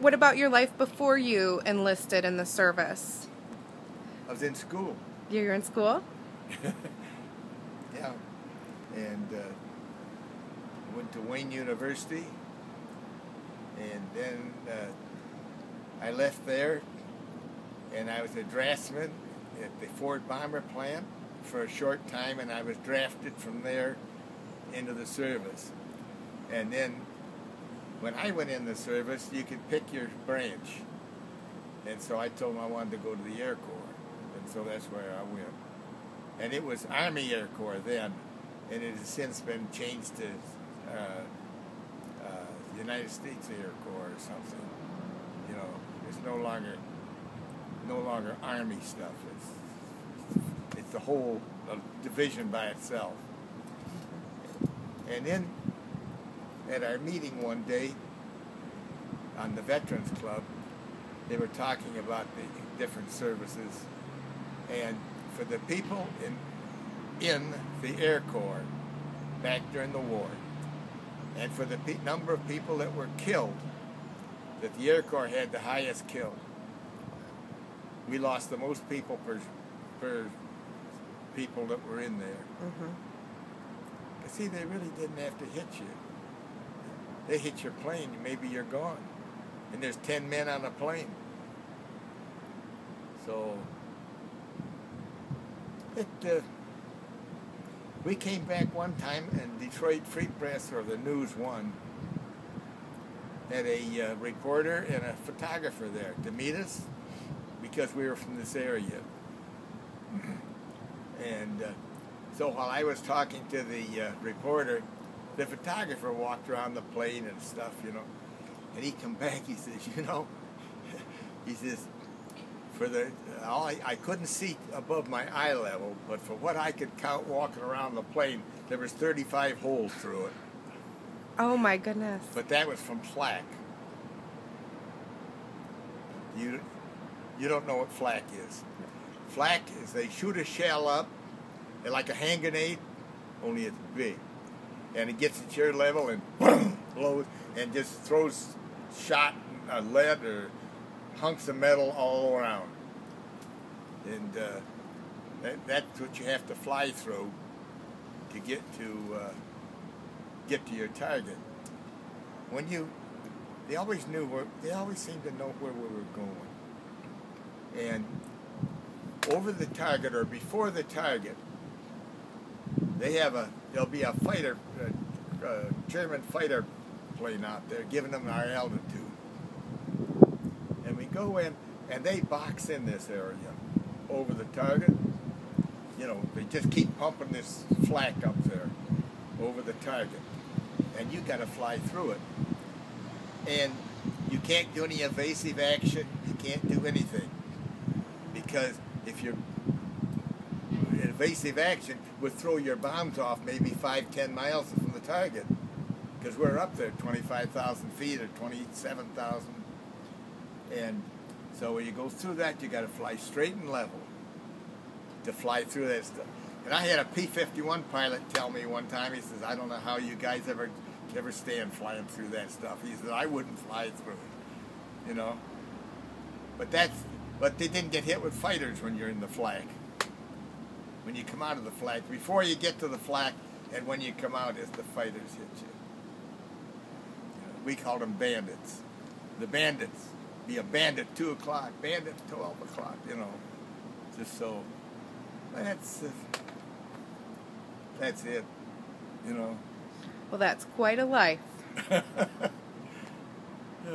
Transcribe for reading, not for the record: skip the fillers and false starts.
What about your life before you enlisted in the service? I was in school. You were in school? Yeah. And went to Wayne University. And then I left there, and I was a draftsman at the Ford Bomber plant for a short time, and I was drafted from there into the service. And then when I went in the service, you could pick your branch. And so I told them I wanted to go to the Air Corps. And so that's where I went. And it was Army Air Corps then, and it has since been changed to United States Air Corps or something. You know, it's no longer Army stuff. It's a whole division by itself. And then at our meeting one day on the Veterans Club, they were talking about the different services, and for the people in the Air Corps back during the war, and for the number of people that were killed, that the Air Corps had the highest kill. We lost the most people per people that were in there. Mm-hmm. But see, they really didn't have to hit you. They hit your plane, maybe you're gone. And there's 10 men on a plane. So, we came back one time, and Detroit Free Press, or the News One, had a reporter and a photographer there to meet us because we were from this area. And so while I was talking to the reporter, the photographer walked around the plane and stuff, you know, and he come back, he says, you know, he says, I couldn't see above my eye level, but for what I could count walking around the plane, there was 35 holes through it. Oh my goodness. But that was from flak. You don't know what flak is. Flak is they shoot a shell up, like a hand grenade, only it's big. And it gets at your level and boom, blows, and just throws shot, lead, or hunks of metal all around. And that's what you have to fly through to get to your target. They always seemed to know where we were going. And over the target or before the target, there'll be a fighter, German fighter plane out there giving them our altitude. And we go in, and they box in this area over the target. You know, they just keep pumping this flak up there over the target. And you got to fly through it. And you can't do any evasive action. You can't do anything. Because if you're evasive action would throw your bombs off maybe 5-10 miles from the target, because we're up there 25,000 feet or 27,000, and so when you go through that, you got to fly straight and level to fly through that stuff. And I had a P-51 pilot tell me one time, he says, I don't know how you guys ever stand flying through that stuff. He said, I wouldn't fly through it, you know. But they didn't get hit with fighters when you're in the flak. When you come out of the flak, before you get to the flak, and when you come out, it's the fighters hit you. We called them bandits. The bandits. Be a bandit 2 o'clock, bandit 12 o'clock, you know. Just so. That's it, you know. Well, that's quite a life.